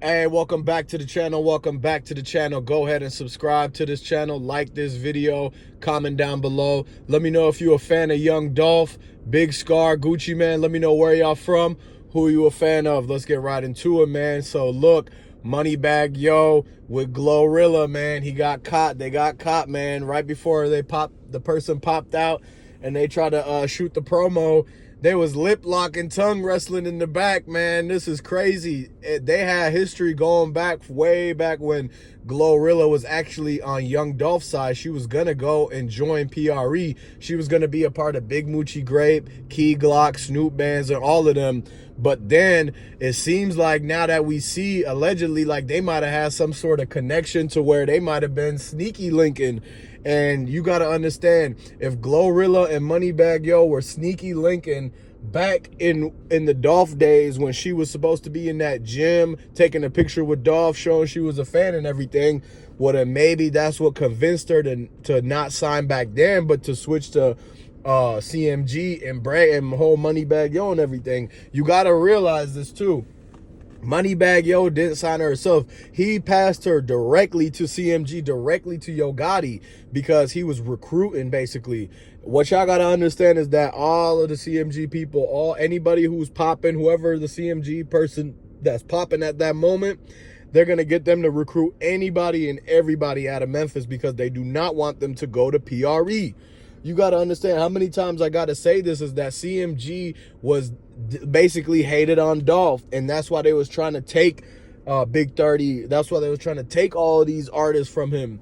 Hey, welcome back to the channel. Welcome back to the channel. Go ahead and subscribe to this channel. Like this video. Comment down below. Let me know if you're a fan of Young Dolph, Big Scar, Gucci Man. Let me know where y'all from. Who you a fan of? Let's get right into it, man. So look, Moneybagg Yo with Glorilla, man. He got caught. They got caught, man. Right before the person popped out and they tried to shoot the promo. They was lip locking, tongue wrestling in the back, man. This is crazy. They had history going back, way back when Glorilla was actually on Young Dolph's side. She was going to go and join PRE. She was going to be a part of Big Moochie Grape, Key Glock, Snoop Bands, and all of them. But then it seems like now that we see allegedly like they might have had some sort of connection to where they might have been sneaky linking. And you got to understand, if Glorilla and Moneybagg Yo were sneaky linking back in the Dolph days when she was supposed to be in that gym, taking a picture with Dolph, showing she was a fan and everything, well, then maybe that's what convinced her to not sign back then, but to switch to CMG and brag and whole Moneybagg Yo and everything. You got to realize this too. Moneybagg Yo didn't sign her herself. He passed her directly to CMG, directly to Yo Gotti, because he was recruiting, basically. What y'all got to understand is that all of the CMG people, anybody who's popping, whoever the CMG person that's popping at that moment, they're going to get them to recruit anybody and everybody out of Memphis because they do not want them to go to PRE. You got to understand, how many times I got to say this is that CMG was basically hated on Dolph, and that's why they was trying to take Big 30. That's why they was trying to take all of these artists from him.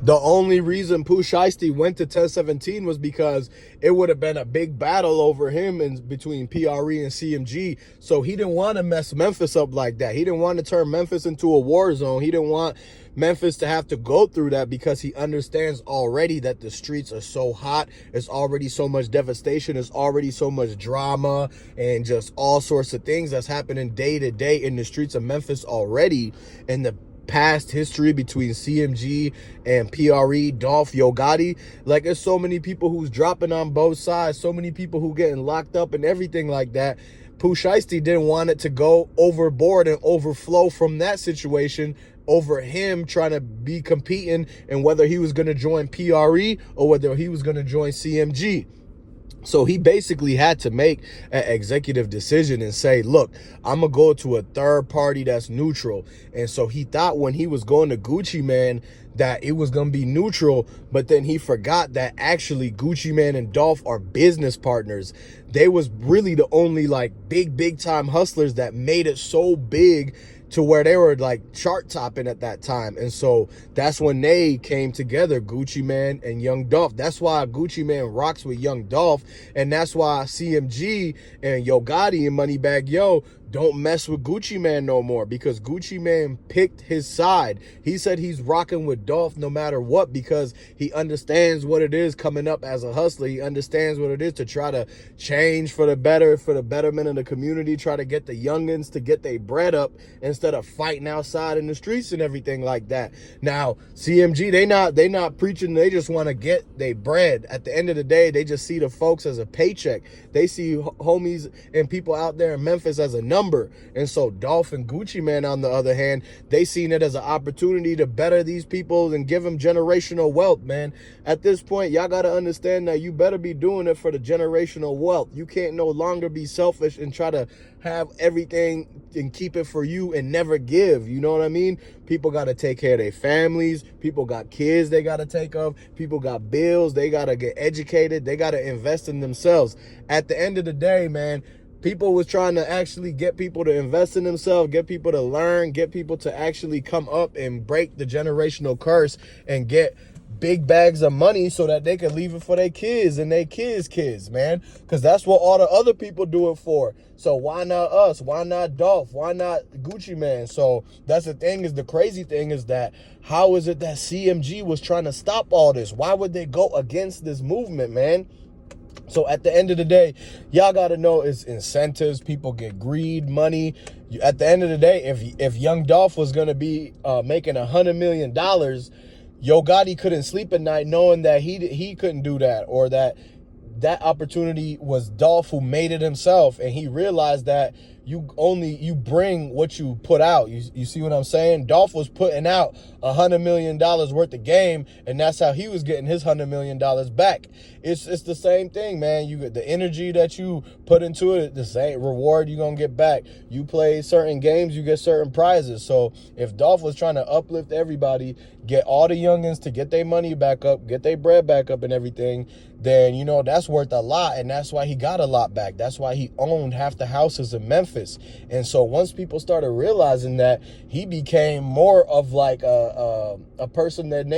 The only reason Pooh Shiesty went to 1017 was because it would have been a big battle over him between PRE and CMG. So he didn't want to mess Memphis up like that. He didn't want to turn Memphis into a war zone. He didn't want Memphis to have to go through that because he understands already that the streets are so hot. There's already so much devastation. There's already so much drama and just all sorts of things that's happening day to day in the streets of Memphis already. And the past history between CMG and PRE, Dolph, Yo Gotti, like there's so many people who's dropping on both sides, so many people who getting locked up and everything like that. Pooh Shiesty didn't want it to go overboard and overflow from that situation over him trying to be competing and whether he was going to join PRE or whether he was going to join CMG. So he basically had to make an executive decision and say, look, I'm going to go to a third party that's neutral. And so he thought when he was going to Gucci Man that it was going to be neutral, but then he forgot that actually Gucci Man and Dolph are business partners. They was really the only like big time hustlers that made it so big to where they were like chart topping at that time. And so that's when they came together, Gucci Man and Young Dolph. That's why Gucci Man rocks with Young Dolph. And that's why CMG and Yo Gotti and Moneybagg Yo don't mess with Gucci Man no more, because Gucci Man picked his side. He said he's rocking with Dolph no matter what because he understands what it is coming up as a hustler. He understands what it is to try to change for the better, for the betterment of the community, try to get the youngins to get their bread up instead of fighting outside in the streets and everything like that. Now, CMG, they not preaching, they just want to get their bread. At the end of the day, they just see the folks as a paycheck. They see homies and people out there in Memphis as a number. And so Dolph and Gucci Man, on the other hand, they seen it as an opportunity to better these people and give them generational wealth, man. At this point, y'all got to understand that you better be doing it for the generational wealth. You can't no longer be selfish and try to have everything and keep it for you and never give. You know what I mean? People got to take care of their families. People got kids they got to take care of. People got bills. They got to get educated. They got to invest in themselves. At the end of the day, man, people was trying to actually get people to invest in themselves, get people to learn, get people to actually come up and break the generational curse and get big bags of money so that they could leave it for their kids and their kids, man. Because that's what all the other people do it for. So why not us? Why not Dolph? Why not Gucci Man? So that's the thing, is the crazy thing is that how is it that CMG was trying to stop all this? Why would they go against this movement, man? So at the end of the day, y'all got to know it's incentives. People get greed, money. At the end of the day, if Young Dolph was going to be making $100 million, Yo Gotti couldn't sleep at night knowing that he couldn't do that, or that opportunity was Dolph who made it himself. And he realized that you bring what you put out. You see what I'm saying? Dolph was putting out $100 million worth of game, and that's how he was getting his $100 million back. It's the same thing, man. You get the energy that you put into it, the same reward you're gonna get back. You play certain games, you get certain prizes. So if Dolph was trying to uplift everybody, get all the youngins to get their money back up, get their bread back up and everything, then, you know, that's worth a lot, and that's why he got a lot back. That's why he owned half the houses in Memphis. And so once people started realizing that, he became more of like a person that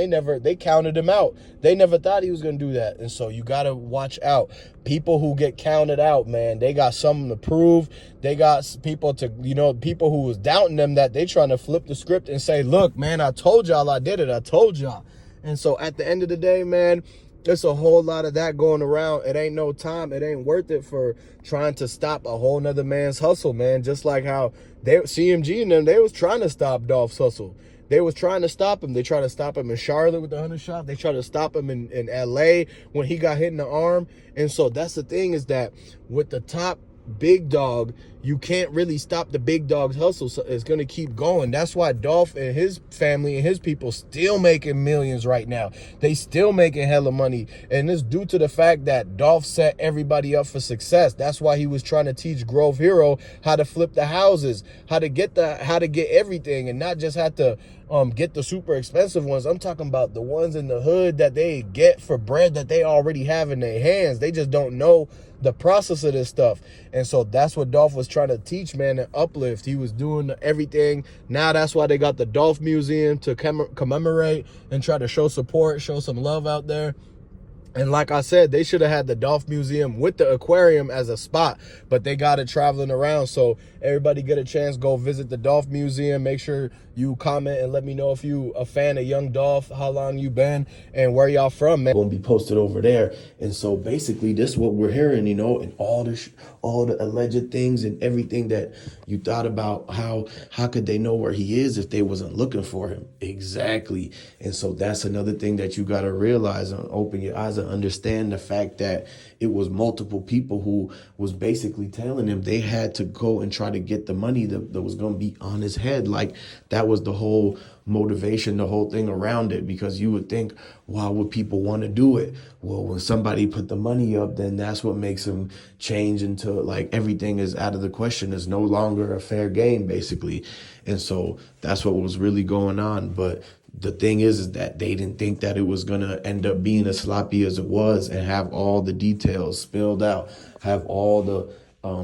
they counted him out. They never thought he was going to do that. And so you got to watch out. People who get counted out, man, they got something to prove. They got people to, you know, people who was doubting them, that they trying to flip the script and say, look, man, I told y'all I did it. I told y'all. And so at the end of the day, man, there's a whole lot of that going around. It ain't no time. It ain't worth it for trying to stop a whole nother man's hustle, man. Just like how CMG and them, they was trying to stop Dolph's hustle. They was trying to stop him. They tried to stop him in Charlotte with the 100 shot. They tried to stop him in LA when he got hit in the arm. And so that's the thing, is that with the top big dog, you can't really stop the big dog's hustle. So it's going to keep going. That's why Dolph and his family and his people still making millions right now. They still making hella money. And it's due to the fact that Dolph set everybody up for success. That's why he was trying to teach Grove Hero how to flip the houses, how to get everything, and not just have to get the super expensive ones. I'm talking about the ones in the hood that they get for bread that they already have in their hands. They just don't know the process of this stuff. And so that's what Dolph was trying to teach, man, and uplift. He was doing everything. Now that's why they got the Dolph Museum to commemorate and try to show support, show some love out there. And like I said, they should have had the Dolph Museum with the aquarium as a spot, but they got it traveling around. So everybody get a chance, go visit the Dolph Museum. Make sure you comment and let me know if you a fan of Young Dolph, how long you been, and where y'all from, man. Gonna be posted over there. And so basically this is what we're hearing, you know, and all the alleged things and everything that you thought about, how could they know where he is if they wasn't looking for him? Exactly. And so that's another thing that you got to realize and open your eyes and understand, the fact that it was multiple people who was basically telling him they had to go and try to get the money that was going to be on his head. Like, that was the whole motivation, the whole thing around it. Because you would think, why would people want to do it? Well, when somebody put the money up, then that's what makes them change into, like, everything is out of the question. It's no longer a fair game, basically. And so that's what was really going on. But the thing is that they didn't think that it was going to end up being as sloppy as it was, and have all the details spilled out, have all the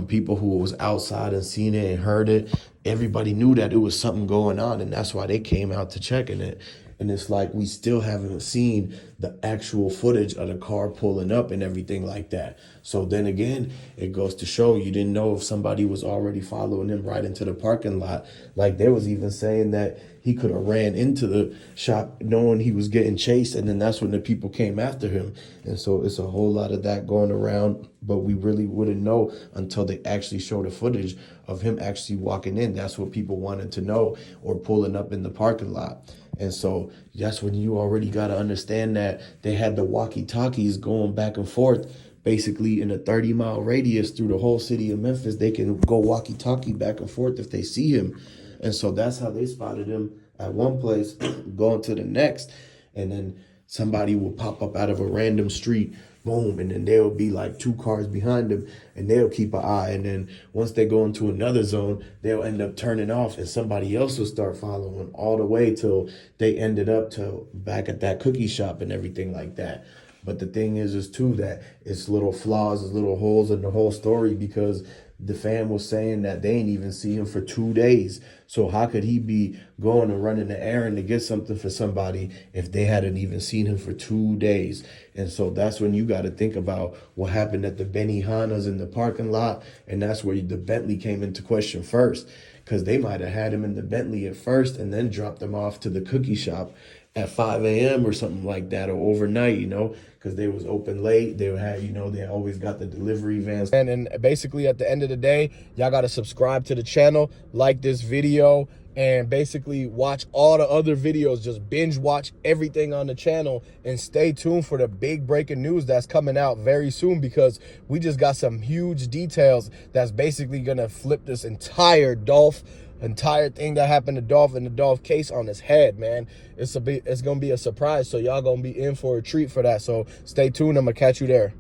people who was outside and seen it and heard it. Everybody knew that it was something going on, and that's why they came out to checking it. And it's like, we still haven't seen the actual footage of the car pulling up and everything like that. So then again, it goes to show you didn't know if somebody was already following him right into the parking lot. Like, they was even saying that he could have ran into the shop knowing he was getting chased, and then that's when the people came after him. And so it's a whole lot of that going around, but we really wouldn't know until they actually show the footage of him actually walking in. That's what people wanted to know, or pulling up in the parking lot. And so that's when you already got to understand that they had the walkie-talkies going back and forth, basically in a 30-mile radius through the whole city of Memphis. They can go walkie-talkie back and forth if they see him. And so that's how they spotted him at one place, going to the next. And then somebody will pop up out of a random street, boom, and then there'll be like 2 cars behind them, and they'll keep an eye. And then once they go into another zone, they'll end up turning off, and somebody else will start following all the way till they ended up to back at that cookie shop and everything like that. But the thing is too, that it's little flaws, it's little holes in the whole story, because the fan was saying that they ain't even see him for 2 days. So how could he be going and running the errand to get something for somebody if they hadn't even seen him for 2 days? And so that's when you got to think about what happened at the Benihana's in the parking lot. And that's where the Bentley came into question first, because they might have had him in the Bentley at first and then dropped him off to the cookie shop at 5 a.m. or something like that, or overnight, you know, because they was open late. They had, you know, they always got the delivery vans. And basically at the end of the day, y'all got to subscribe to the channel, like this video, and basically watch all the other videos. Just binge watch everything on the channel and stay tuned for the big breaking news that's coming out very soon, because we just got some huge details that's basically gonna flip this entire thing that happened to Dolph and the Dolph case on his head, man. It's gonna be a surprise, so y'all gonna be in for a treat for that. So stay tuned. I'm gonna catch you there.